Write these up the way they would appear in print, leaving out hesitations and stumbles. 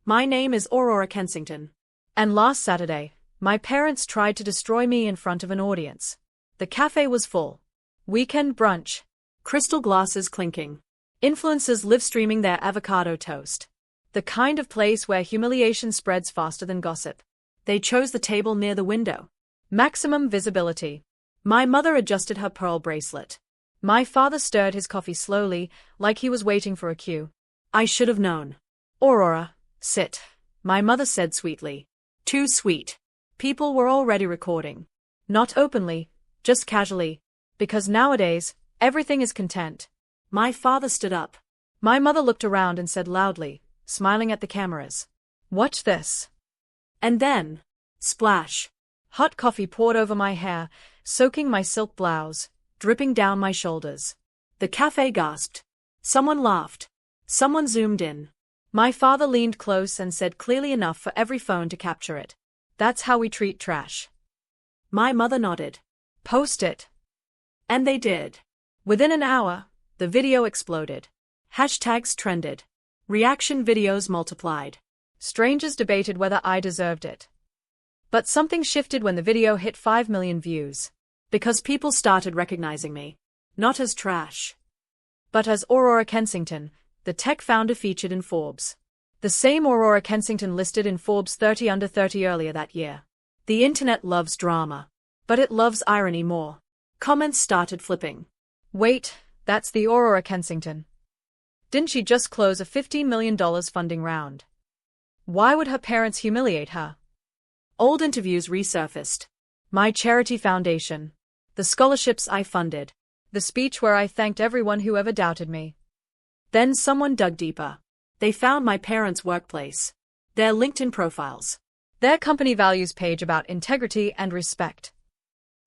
My name is Aurora Kensington. And last Saturday, my parents tried to destroy me in front of an audience. The cafe was full. Weekend brunch. Crystal glasses clinking. Influencers live streaming their avocado toast. The kind of place where humiliation spreads faster than gossip. They chose the table near the window. Maximum visibility. My mother adjusted her pearl bracelet. My father stirred his coffee slowly, like he was waiting for a cue. I should have known. Aurora, sit, my mother said sweetly. Too sweet. People were already recording. Not openly, just casually. Because nowadays, everything is content. My father stood up. My mother looked around and said loudly, smiling at the cameras. Watch this. And then, splash. Hot coffee poured over my hair, soaking my silk blouse, dripping down my shoulders. The cafe gasped. Someone laughed. Someone zoomed in. My father leaned close and said clearly enough for every phone to capture it. That's how we treat trash. My mother nodded. Post it. And they did. Within an hour, the video exploded. Hashtags trended. Reaction videos multiplied. Strangers debated whether I deserved it. But something shifted when the video hit 5 million views. Because people started recognizing me. Not as trash, but as Aurora Kensington, the tech founder featured in Forbes. The same Aurora Kensington listed in Forbes 30 Under 30 earlier that year. The internet loves drama. But it loves irony more. Comments started flipping. Wait, that's the Aurora Kensington. Didn't she just close a $15 million funding round? Why would her parents humiliate her? Old interviews resurfaced. My charity foundation. The scholarships I funded. The speech where I thanked everyone who ever doubted me. Then someone dug deeper. They found my parents' workplace. Their LinkedIn profiles. Their company values page about integrity and respect.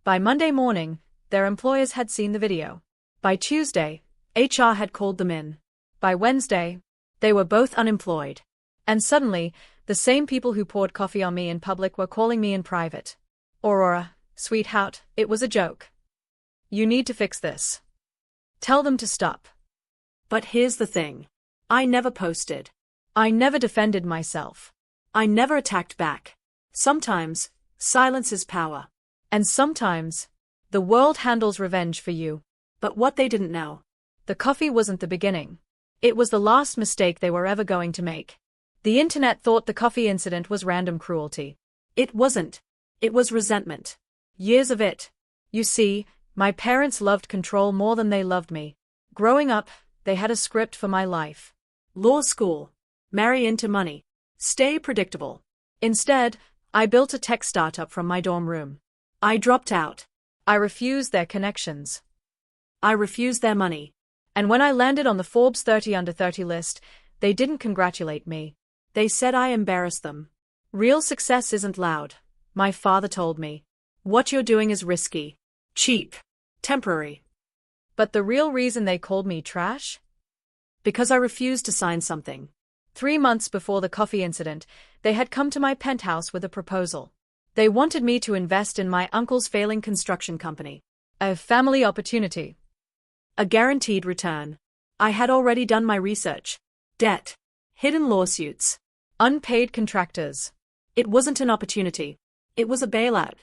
By Monday morning, their employers had seen the video. By Tuesday, HR had called them in. By Wednesday, they were both unemployed. And suddenly, the same people who poured coffee on me in public were calling me in private. Aurora, sweetheart, it was a joke. You need to fix this. Tell them to stop. But here's the thing. I never posted. I never defended myself. I never attacked back. Sometimes, silence is power. And sometimes, the world handles revenge for you. But what they didn't know. The coffee wasn't the beginning. It was the last mistake they were ever going to make. The internet thought the coffee incident was random cruelty. It wasn't. It was resentment. Years of it. You see, my parents loved control more than they loved me. Growing up, they had a script for my life. Law school. Marry into money. Stay predictable. Instead, I built a tech startup from my dorm room. I dropped out. I refused their connections. I refused their money. And when I landed on the Forbes 30 Under 30 list, they didn't congratulate me. They said I embarrassed them. Real success isn't loud, my father told me. What you're doing is risky. Cheap. Temporary. But the real reason they called me trash? Because I refused to sign something. 3 months before the coffee incident, they had come to my penthouse with a proposal. They wanted me to invest in my uncle's failing construction company. A family opportunity. A guaranteed return. I had already done my research. Debt. Hidden lawsuits. Unpaid contractors. It wasn't an opportunity. It was a bailout.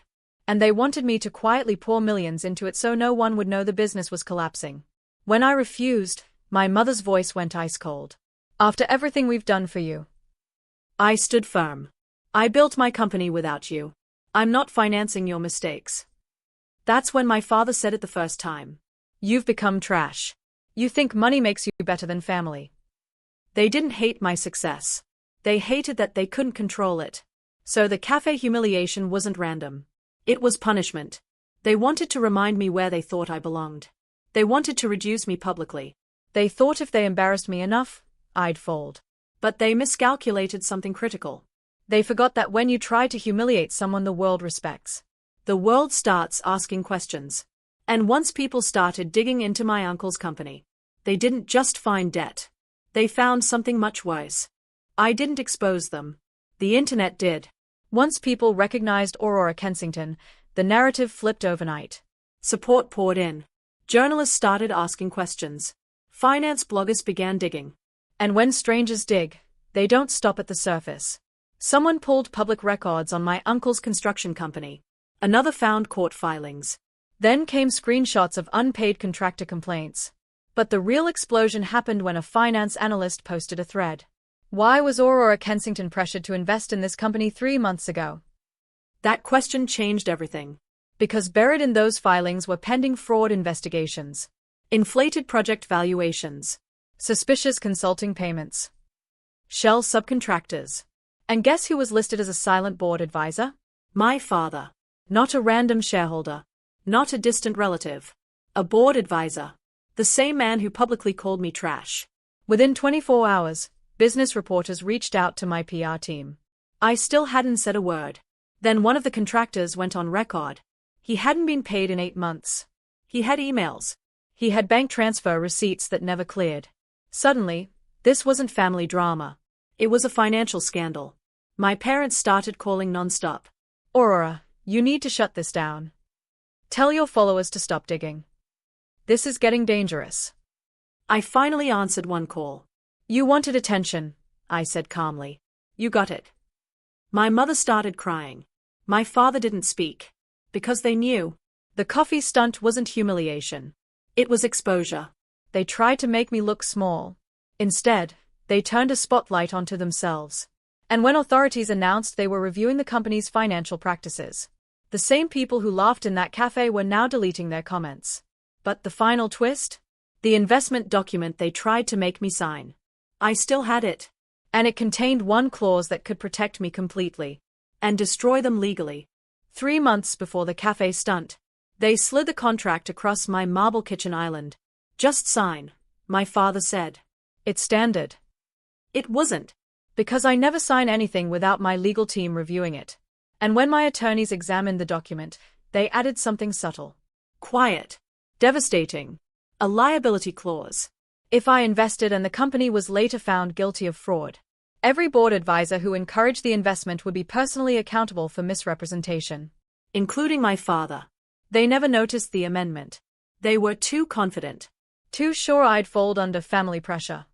And they wanted me to quietly pour millions into it so no one would know the business was collapsing. When I refused, my mother's voice went ice cold. After everything we've done for you. I stood firm. I built my company without you. I'm not financing your mistakes. That's when my father said it the first time. You've become trash. You think money makes you better than family. They didn't hate my success. They hated that they couldn't control it. So the cafe humiliation wasn't random. It was punishment. They wanted to remind me where they thought I belonged. They wanted to reduce me publicly. They thought if they embarrassed me enough, I'd fold. But they miscalculated something critical. They forgot that when you try to humiliate someone the world respects, the world starts asking questions. And once people started digging into my uncle's company, they didn't just find debt. They found something much worse. I didn't expose them. The internet did. Once people recognized Aurora Kensington, the narrative flipped overnight. Support poured in. Journalists started asking questions. Finance bloggers began digging. And when strangers dig, they don't stop at the surface. Someone pulled public records on my uncle's construction company. Another found court filings. Then came screenshots of unpaid contractor complaints. But the real explosion happened when a finance analyst posted a thread. Why was Aurora Kensington pressured to invest in this company 3 months ago? That question changed everything. Because buried in those filings were pending fraud investigations, inflated project valuations, suspicious consulting payments, shell subcontractors. And guess who was listed as a silent board advisor? My father. Not a random shareholder. Not a distant relative. A board advisor. The same man who publicly called me trash. Within 24 hours, business reporters reached out to my PR team. I still hadn't said a word. Then one of the contractors went on record. He hadn't been paid in 8 months. He had emails. He had bank transfer receipts that never cleared. Suddenly, this wasn't family drama. It was a financial scandal. My parents started calling nonstop. Aurora, you need to shut this down. Tell your followers to stop digging. This is getting dangerous. I finally answered one call. You wanted attention, I said calmly. You got it. My mother started crying. My father didn't speak. Because they knew. The coffee stunt wasn't humiliation. It was exposure. They tried to make me look small. Instead, they turned a spotlight onto themselves. And when authorities announced they were reviewing the company's financial practices, the same people who laughed in that cafe were now deleting their comments. But the final twist? The investment document they tried to make me sign. I still had it. And it contained one clause that could protect me completely. And destroy them legally. 3 months before the cafe stunt, they slid the contract across my marble kitchen island. Just sign, my father said. It's standard. It wasn't. Because I never sign anything without my legal team reviewing it. And when my attorneys examined the document, they added something subtle. Quiet. Devastating. A liability clause. If I invested and the company was later found guilty of fraud, every board advisor who encouraged the investment would be personally accountable for misrepresentation. Including my father. They never noticed the amendment. They were too confident. Too sure I'd fold under family pressure.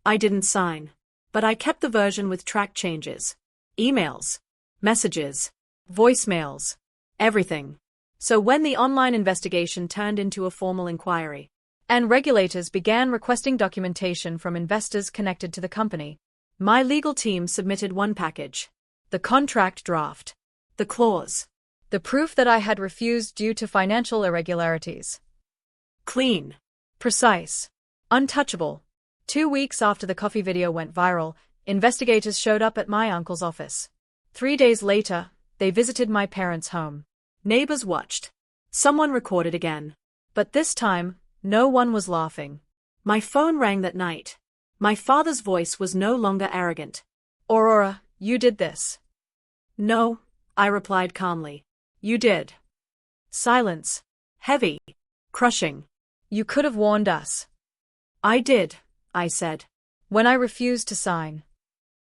I didn't sign. But I kept the version with track changes. Emails. Messages. Voicemails. Everything. So when the online investigation turned into a formal inquiry, and regulators began requesting documentation from investors connected to the company, my legal team submitted one package. The contract draft. The clause. The proof that I had refused due to financial irregularities. Clean. Precise. Untouchable. 2 weeks after the coffee video went viral, investigators showed up at my uncle's office. 3 days later, they visited my parents' home. Neighbors watched. Someone recorded again. But this time, no one was laughing. My phone rang that night. My father's voice was no longer arrogant. Aurora, you did this. No, I replied calmly. You did. Silence. Heavy. Crushing. You could have warned us. I did, I said. When I refused to sign.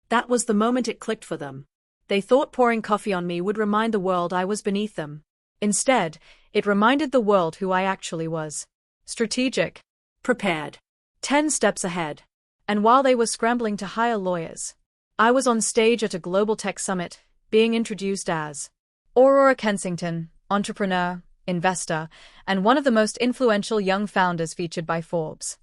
That was the moment it clicked for them. They thought pouring coffee on me would remind the world I was beneath them. Instead, it reminded the world who I actually was. Strategic. Prepared. 10 steps ahead. And while they were scrambling to hire lawyers, I was on stage at a global tech summit, being introduced as Aurora Kensington, entrepreneur, investor, and one of the most influential young founders featured by Forbes.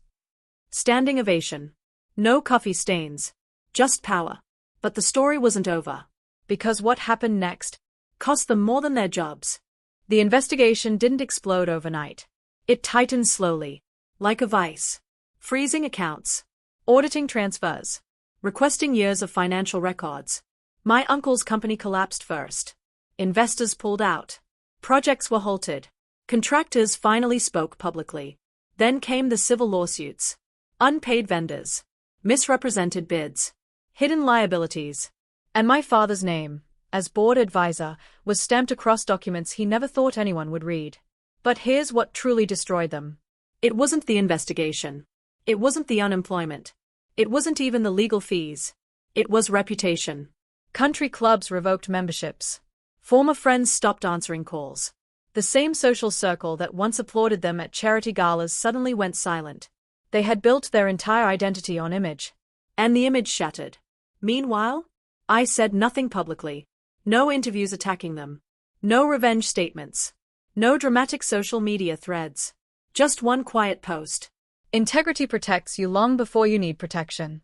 Standing ovation. No coffee stains. Just power. But the story wasn't over. Because what happened next cost them more than their jobs. The investigation didn't explode overnight. It tightened slowly. Like a vice. Freezing accounts. Auditing transfers. Requesting years of financial records. My uncle's company collapsed first. Investors pulled out. Projects were halted. Contractors finally spoke publicly. Then came the civil lawsuits. Unpaid vendors. Misrepresented bids. Hidden liabilities. And my father's name, as board advisor, was stamped across documents he never thought anyone would read. But here's what truly destroyed them. It wasn't the investigation. It wasn't the unemployment. It wasn't even the legal fees. It was reputation. Country clubs revoked memberships. Former friends stopped answering calls. The same social circle that once applauded them at charity galas suddenly went silent. They had built their entire identity on image. And the image shattered. Meanwhile, I said nothing publicly. No interviews attacking them. No revenge statements. No dramatic social media threads. Just one quiet post. Integrity protects you long before you need protection.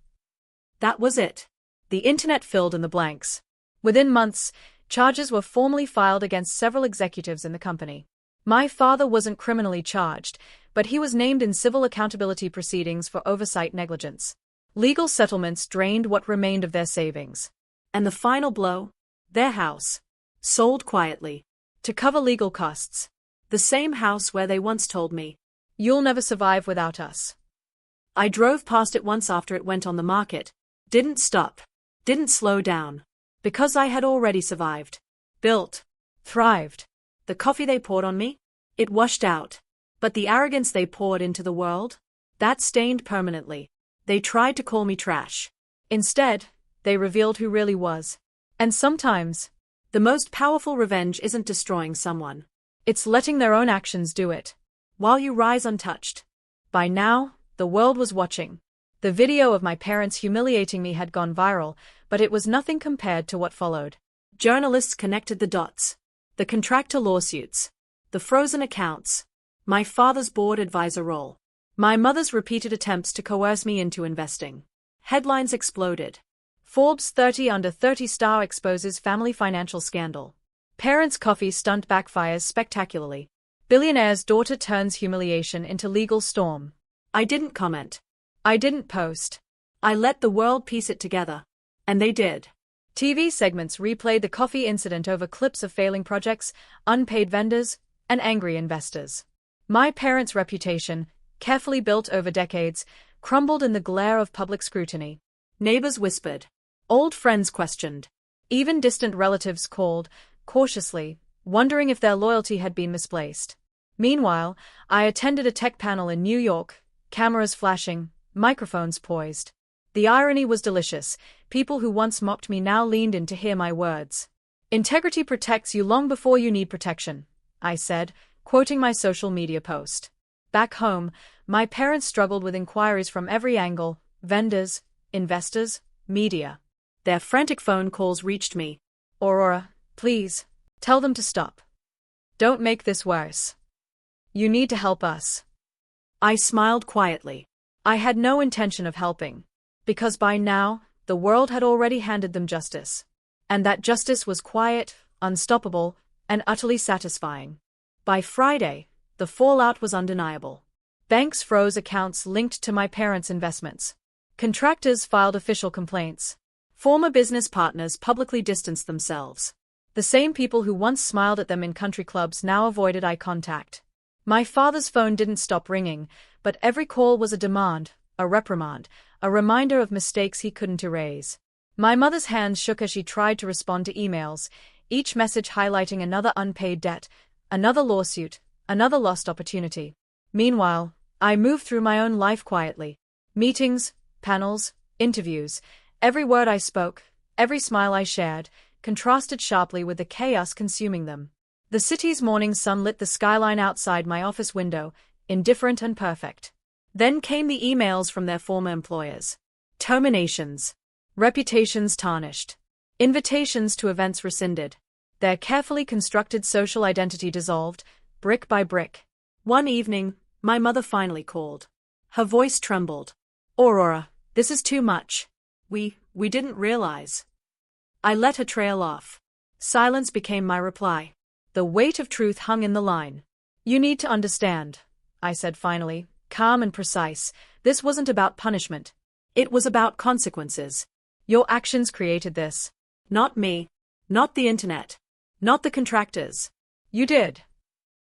That was it. The internet filled in the blanks. Within months, charges were formally filed against several executives in the company. My father wasn't criminally charged, but he was named in civil accountability proceedings for oversight negligence. Legal settlements drained what remained of their savings. And the final blow? Their house. Sold quietly. To cover legal costs. The same house where they once told me, "You'll never survive without us." I drove past it once after it went on the market. Didn't stop. Didn't slow down. Because I had already survived. Built. Thrived. The coffee they poured on me? It washed out. But the arrogance they poured into the world? That stained permanently. They tried to call me trash. Instead, they revealed who really was. And sometimes, the most powerful revenge isn't destroying someone. It's letting their own actions do it. While you rise untouched. By now, the world was watching. The video of my parents humiliating me had gone viral, but it was nothing compared to what followed. Journalists connected the dots. The contractor lawsuits. The frozen accounts. My father's board advisor role. My mother's repeated attempts to coerce me into investing. Headlines exploded. Forbes 30 Under 30 star exposes family financial scandal. Parents' coffee stunt backfires spectacularly. Billionaire's daughter turns humiliation into legal storm. I didn't comment. I didn't post. I let the world piece it together. And they did. TV segments replayed the coffee incident over clips of failing projects, unpaid vendors, and angry investors. My parents' reputation, carefully built over decades, crumbled in the glare of public scrutiny. Neighbors whispered. Old friends questioned. Even distant relatives called, cautiously, wondering if their loyalty had been misplaced. Meanwhile, I attended a tech panel in New York, cameras flashing, microphones poised. The irony was delicious. People who once mocked me now leaned in to hear my words. Integrity protects you long before you need protection, I said, quoting my social media post. Back home, my parents struggled with inquiries from every angle: vendors, investors, media. Their frantic phone calls reached me. Aurora, please, tell them to stop. Don't make this worse. You need to help us. I smiled quietly. I had no intention of helping. Because by now, the world had already handed them justice. And that justice was quiet, unstoppable, and utterly satisfying. By Friday, the fallout was undeniable. Banks froze accounts linked to my parents' investments. Contractors filed official complaints. Former business partners publicly distanced themselves. The same people who once smiled at them in country clubs now avoided eye contact. My father's phone didn't stop ringing, but every call was a demand, a reprimand, a reminder of mistakes he couldn't erase. My mother's hands shook as she tried to respond to emails, each message highlighting another unpaid debt, another lawsuit, another lost opportunity. Meanwhile, I moved through my own life quietly. Meetings, panels, interviews. Every word I spoke, every smile I shared, contrasted sharply with the chaos consuming them. The city's morning sun lit the skyline outside my office window, indifferent and perfect. Then came the emails from their former employers. Terminations. Reputations tarnished. Invitations to events rescinded. Their carefully constructed social identity dissolved, brick by brick. One evening, my mother finally called. Her voice trembled. Aurora, this is too much. We didn't realize. I let her trail off. Silence became my reply. The weight of truth hung in the line. You need to understand, I said finally, calm and precise. This wasn't about punishment. It was about consequences. Your actions created this. Not me. Not the internet. Not the contractors. You did.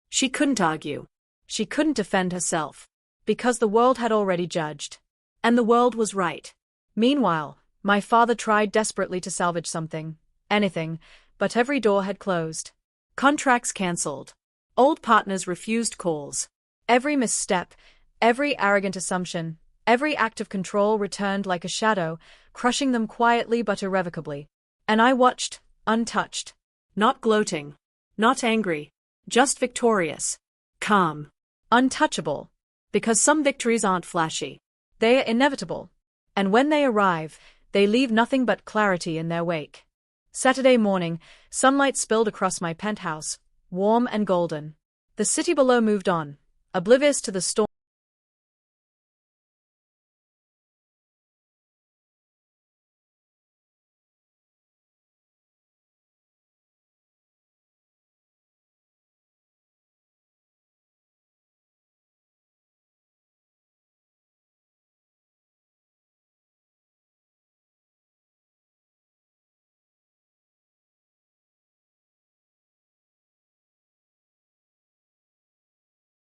She couldn't argue. She couldn't defend herself. Because the world had already judged. And the world was right. Meanwhile, my father tried desperately to salvage something, anything, but every door had closed. Contracts cancelled. Old partners refused calls. Every misstep, every arrogant assumption, every act of control returned like a shadow, crushing them quietly but irrevocably. And I watched, untouched. Not gloating. Not angry. Just victorious. Calm. Untouchable. Because some victories aren't flashy. They are inevitable. And when they arrive, They leave nothing but clarity in their wake. Saturday morning, sunlight spilled across my penthouse, warm and golden. The city below moved on, oblivious to the storm.